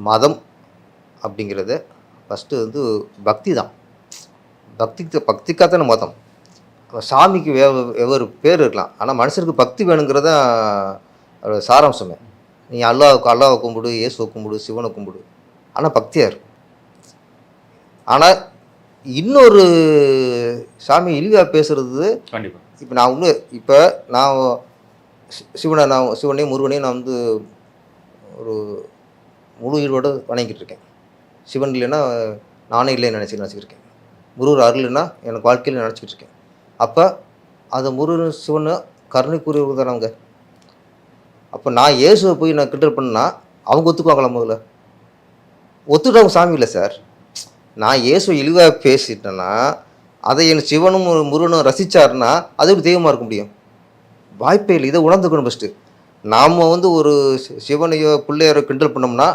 மதம் அப்படிங்கிறது ஃபஸ்ட்டு வந்து பக்தி தான். பக்திக்காகத்தான மதம். சாமிக்கு வெவ்வேறு பேர் இருக்கலாம். ஆனால் மனுஷனுக்கு பக்தி வேணுங்கிறது தான் அதோட சாராம்சமே. நீ அல்லாஹ்வை கும்பிடு, இயேசுவை கும்பிடு, சிவனை கும்பிடு. ஆனால் பக்தியாக இருக்கும். ஆனால் இன்னொரு சாமி இழிவாக பேசுகிறது கண்டிப்பாக. இப்போ நான் சிவனையும் முருகனையும் நான் வந்து ஒரு முழு ஈடுபாடு வணங்கிட்டு இருக்கேன். சிவன் இல்லைன்னா நானே இல்லைன்னு நினச்சிக்கிட்டு முருகர் அருள் இல்லைன்னா எனக்கு வாழ்க்கையில் நினச்சிக்கிட்டு இருக்கேன். அப்போ அது முருகன் சிவன் கருணைக்குரியவங்க தானவங்க. அப்போ நான் இயேசுவை போய் நான் கிண்டல் பண்ணால் அவங்க ஒத்துக்குவாங்களா? முதல்ல ஒத்துக்கிட்டவங்க சாமி இல்லை சார். நான் இயேசுவை இழிவாக பேசிட்டேன்னா அதை என் சிவனும் முருகனும் ரசித்தாருன்னா அது எப்படி தெய்வமாக இருக்க முடியும்? வாய்ப்பே இல்லை. இதை உணர்ந்துக்கணும் ஃபஸ்ட்டு. நாம் வந்து ஒரு சிவனையோ பிள்ளையாரோ கிண்டல் பண்ணோம்னா